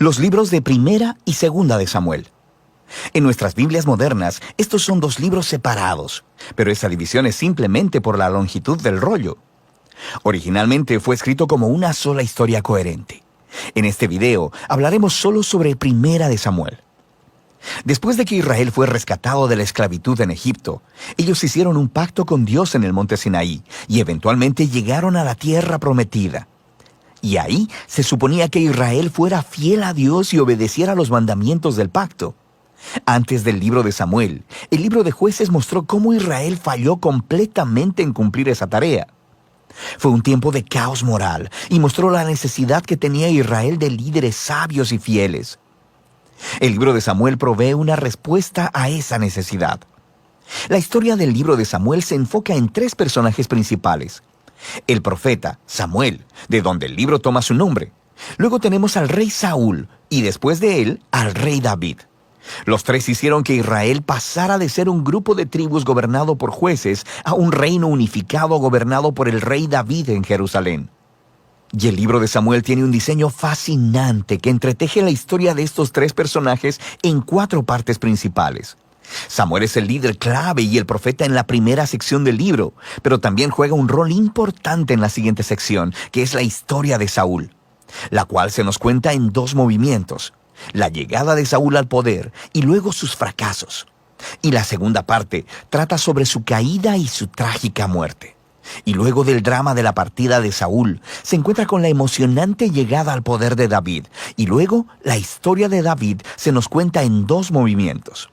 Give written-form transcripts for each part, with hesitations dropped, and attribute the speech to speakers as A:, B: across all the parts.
A: los libros de Primera y Segunda de Samuel. En nuestras Biblias modernas, estos son dos libros separados, pero esa división es simplemente por la longitud del rollo. Originalmente fue escrito como una sola historia coherente. En este video hablaremos solo sobre Primera de Samuel. Después de que Israel fue rescatado de la esclavitud en Egipto, ellos hicieron un pacto con Dios en el monte Sinaí y eventualmente llegaron a la tierra prometida. Y ahí se suponía que Israel fuera fiel a Dios y obedeciera los mandamientos del pacto. Antes del libro de Samuel, el libro de Jueces mostró cómo Israel falló completamente en cumplir esa tarea. Fue un tiempo de caos moral y mostró la necesidad que tenía Israel de líderes sabios y fieles. El libro de Samuel provee una respuesta a esa necesidad. La historia del libro de Samuel se enfoca en tres personajes principales. El profeta, Samuel, de donde el libro toma su nombre. Luego tenemos al rey Saúl y después de él, al rey David. Los tres hicieron que Israel pasara de ser un grupo de tribus gobernado por jueces a un reino unificado gobernado por el rey David en Jerusalén. Y el libro de Samuel tiene un diseño fascinante que entreteje la historia de estos tres personajes en 4 partes principales. Samuel es el líder clave y el profeta en la primera sección del libro, pero también juega un rol importante en la siguiente sección, que es la historia de Saúl, la cual se nos cuenta en 2 movimientos: la llegada de Saúl al poder y luego sus fracasos. Y la segunda parte trata sobre su caída y su trágica muerte. Y luego del drama de la partida de Saúl, se encuentra con la emocionante llegada al poder de David. Y luego, la historia de David se nos cuenta en 2 movimientos.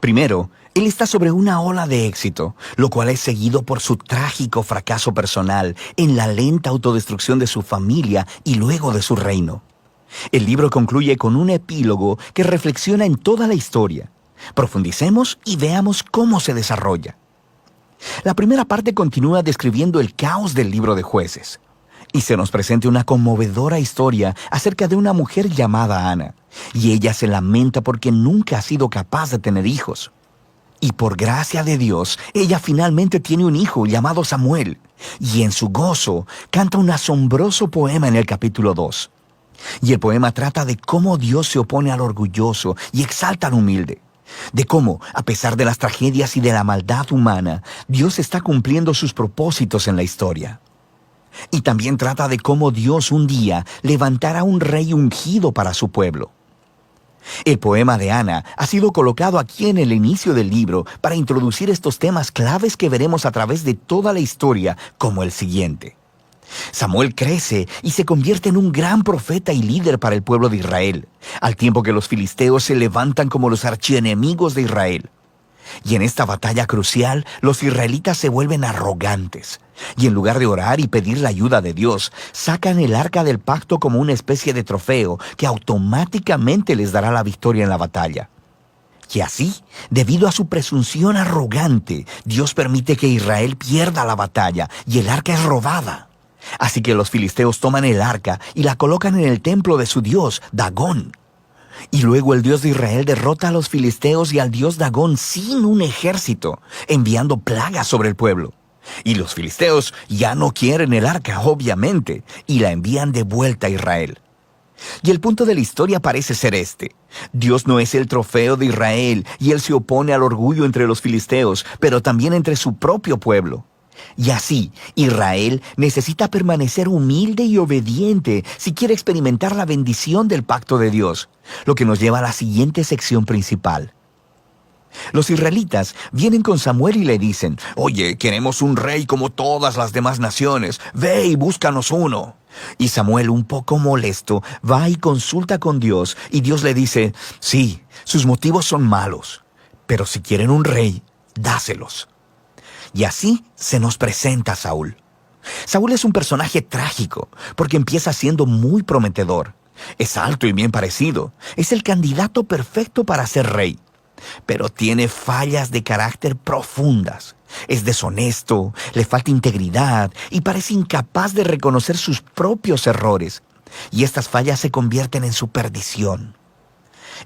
A: Primero, él está sobre una ola de éxito, lo cual es seguido por su trágico fracaso personal en la lenta autodestrucción de su familia y luego de su reino. El libro concluye con un epílogo que reflexiona en toda la historia. Profundicemos y veamos cómo se desarrolla. La primera parte continúa describiendo el caos del libro de Jueces, y se nos presenta una conmovedora historia acerca de una mujer llamada Ana, y ella se lamenta porque nunca ha sido capaz de tener hijos. Y por gracia de Dios, ella finalmente tiene un hijo llamado Samuel, y en su gozo canta un asombroso poema en el capítulo 2. Y el poema trata de cómo Dios se opone al orgulloso y exalta al humilde. De cómo, a pesar de las tragedias y de la maldad humana, Dios está cumpliendo sus propósitos en la historia. Y también trata de cómo Dios un día levantará un rey ungido para su pueblo. El poema de Ana ha sido colocado aquí en el inicio del libro para introducir estos temas claves que veremos a través de toda la historia, como el siguiente. Samuel crece y se convierte en un gran profeta y líder para el pueblo de Israel, al tiempo que los filisteos se levantan como los archienemigos de Israel. Y en esta batalla crucial, los israelitas se vuelven arrogantes, y en lugar de orar y pedir la ayuda de Dios, sacan el arca del pacto como una especie de trofeo que automáticamente les dará la victoria en la batalla. Y así, debido a su presunción arrogante, Dios permite que Israel pierda la batalla y el arca es robada. Así que los filisteos toman el arca y la colocan en el templo de su dios, Dagón. Y luego el Dios de Israel derrota a los filisteos y al dios Dagón sin un ejército, enviando plagas sobre el pueblo. Y los filisteos ya no quieren el arca, obviamente, y la envían de vuelta a Israel. Y el punto de la historia parece ser este: Dios no es el trofeo de Israel, y Él se opone al orgullo entre los filisteos, pero también entre su propio pueblo. Y así, Israel necesita permanecer humilde y obediente si quiere experimentar la bendición del pacto de Dios, lo que nos lleva a la siguiente sección principal. Los israelitas vienen con Samuel y le dicen: «Oye, queremos un rey como todas las demás naciones, ve y búscanos uno». Y Samuel, un poco molesto, va y consulta con Dios, y Dios le dice: «Sí, sus motivos son malos, pero si quieren un rey, dáselos». Y así se nos presenta Saúl. Saúl es un personaje trágico, porque empieza siendo muy prometedor. Es alto y bien parecido. Es el candidato perfecto para ser rey. Pero tiene fallas de carácter profundas. Es deshonesto, le falta integridad y parece incapaz de reconocer sus propios errores. Y estas fallas se convierten en su perdición.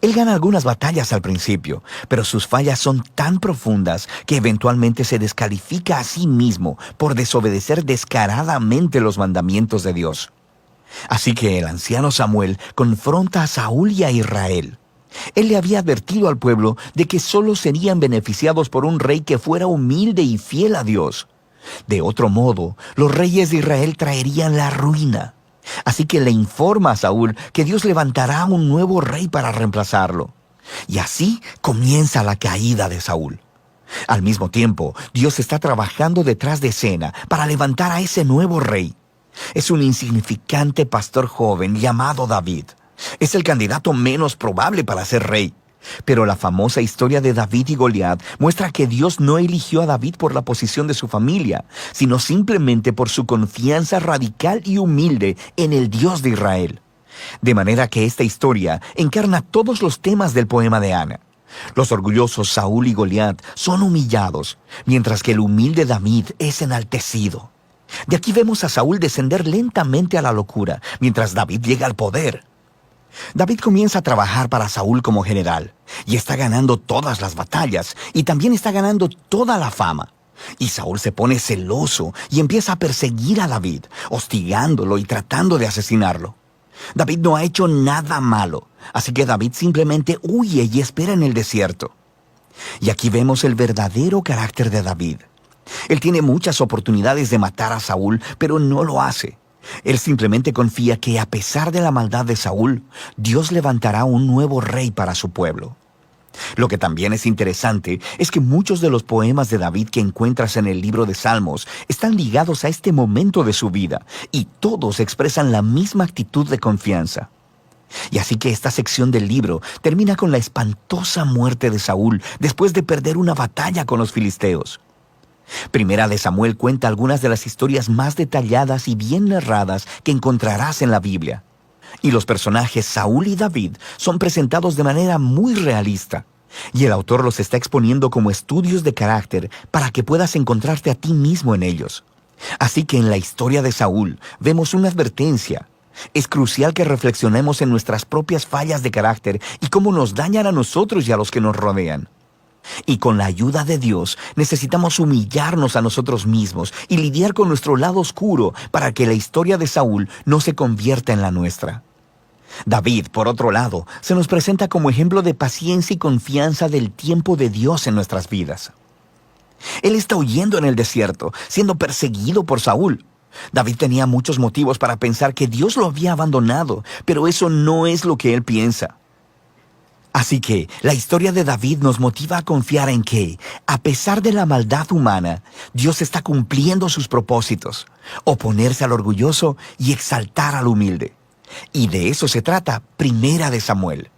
A: Él gana algunas batallas al principio, pero sus fallas son tan profundas que eventualmente se descalifica a sí mismo por desobedecer descaradamente los mandamientos de Dios. Así que el anciano Samuel confronta a Saúl y a Israel. Él le había advertido al pueblo de que solo serían beneficiados por un rey que fuera humilde y fiel a Dios. De otro modo, los reyes de Israel traerían la ruina. Así que le informa a Saúl que Dios levantará un nuevo rey para reemplazarlo. Y así comienza la caída de Saúl. Al mismo tiempo, Dios está trabajando detrás de escena para levantar a ese nuevo rey. Es un insignificante pastor joven llamado David. Es el candidato menos probable para ser rey. Pero la famosa historia de David y Goliat muestra que Dios no eligió a David por la posición de su familia, sino simplemente por su confianza radical y humilde en el Dios de Israel. De manera que esta historia encarna todos los temas del poema de Ana. Los orgullosos Saúl y Goliat son humillados, mientras que el humilde David es enaltecido. De aquí vemos a Saúl descender lentamente a la locura, mientras David llega al poder. David comienza a trabajar para Saúl como general, y está ganando todas las batallas, y también está ganando toda la fama. Y Saúl se pone celoso y empieza a perseguir a David, hostigándolo y tratando de asesinarlo. David no ha hecho nada malo, así que David simplemente huye y espera en el desierto. Y aquí vemos el verdadero carácter de David. Él tiene muchas oportunidades de matar a Saúl, pero no lo hace. Él simplemente confía que a pesar de la maldad de Saúl, Dios levantará un nuevo rey para su pueblo. Lo que también es interesante es que muchos de los poemas de David que encuentras en el libro de Salmos están ligados a este momento de su vida, y todos expresan la misma actitud de confianza. Y así que esta sección del libro termina con la espantosa muerte de Saúl después de perder una batalla con los filisteos. Primera de Samuel cuenta algunas de las historias más detalladas y bien narradas que encontrarás en la Biblia. Y los personajes Saúl y David son presentados de manera muy realista. Y el autor los está exponiendo como estudios de carácter para que puedas encontrarte a ti mismo en ellos. Así que en la historia de Saúl vemos una advertencia. Es crucial que reflexionemos en nuestras propias fallas de carácter y cómo nos dañan a nosotros y a los que nos rodean. Y con la ayuda de Dios necesitamos humillarnos a nosotros mismos y lidiar con nuestro lado oscuro para que la historia de Saúl no se convierta en la nuestra. David, por otro lado, se nos presenta como ejemplo de paciencia y confianza del tiempo de Dios en nuestras vidas. Él está huyendo en el desierto, siendo perseguido por Saúl. David tenía muchos motivos para pensar que Dios lo había abandonado, pero eso no es lo que él piensa. Así que la historia de David nos motiva a confiar en que, a pesar de la maldad humana, Dios está cumpliendo sus propósitos, oponerse al orgulloso y exaltar al humilde. Y de eso se trata Primera de Samuel.